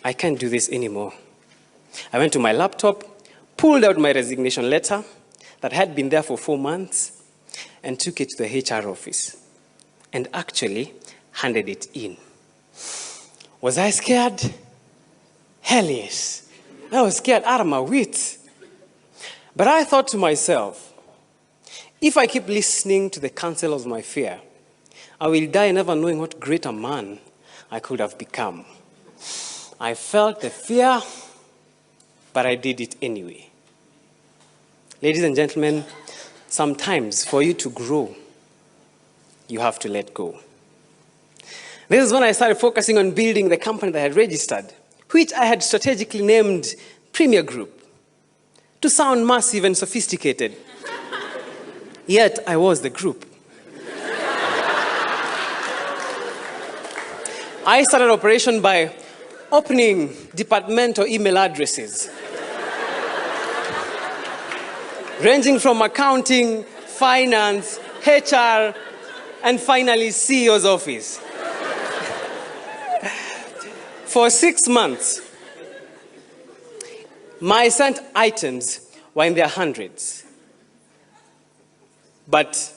I can't do this anymore. I went to my laptop, pulled out my resignation letter that had been there for 4 months, and took it to the HR office, and actually handed it in. Was I scared? Hell yes. I was scared out of my wits. But I thought to myself, if I keep listening to the counsel of my fear, I will die never knowing what greater man I could have become. I felt the fear, but I did it anyway. Ladies and gentlemen, sometimes for you to grow, you have to let go. This is when I started focusing on building the company that I had registered, which I had strategically named Premier Group, to sound massive and sophisticated. Yet I was the group. I started operation by opening departmental email addresses, ranging from accounting, finance, HR, and finally CEO's office. For 6 months, my sent items were in their hundreds. But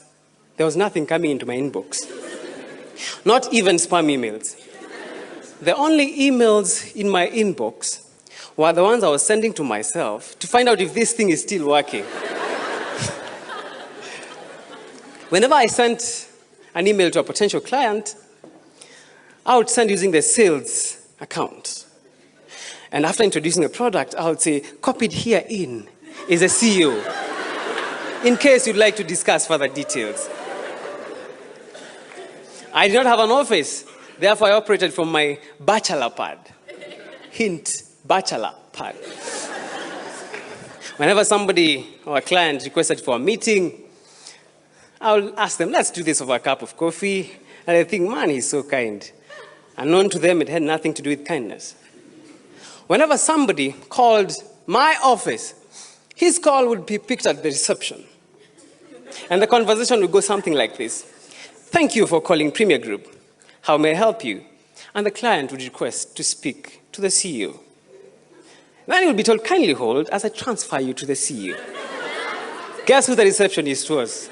there was nothing coming into my inbox. Not even spam emails. The only emails in my inbox were the ones I was sending to myself to find out if this thing is still working. Whenever I sent an email to a potential client, I would send using the sales account. And after introducing a product, I would say, copied here in is a CEO, in case you'd like to discuss further details. I did not have an office, therefore I operated from my bachelor pad. Hint, bachelor pad. Whenever somebody or a client requested for a meeting, I will ask them, let's do this over a cup of coffee. And I think, man, he's so kind. Unknown to them, it had nothing to do with kindness. Whenever somebody called my office, his call would be picked at the reception. And the conversation would go something like this. Thank you for calling Premier Group. How may I help you? And the client would request to speak to the CEO. Then he would be told, kindly hold as I transfer you to the CEO. Guess who the receptionist was?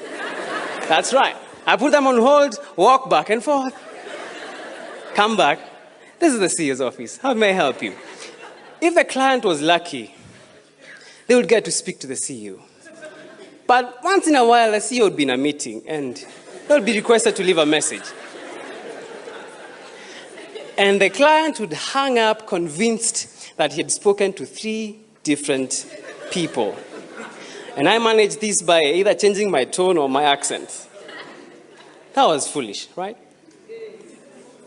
That's right. I put them on hold, walk back and forth. Come back. This is the CEO's office. How may I help you? If the client was lucky, they would get to speak to the CEO. But once in a while, the CEO would be in a meeting and they would be requested to leave a message. And the client would hang up convinced that he had spoken to 3 different people. And I managed this by either changing my tone or my accent. That was foolish, right?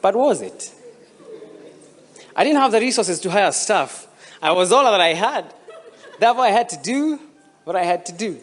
But was it? I didn't have the resources to hire staff. I was all that I had. Therefore, I had to do what I had to do.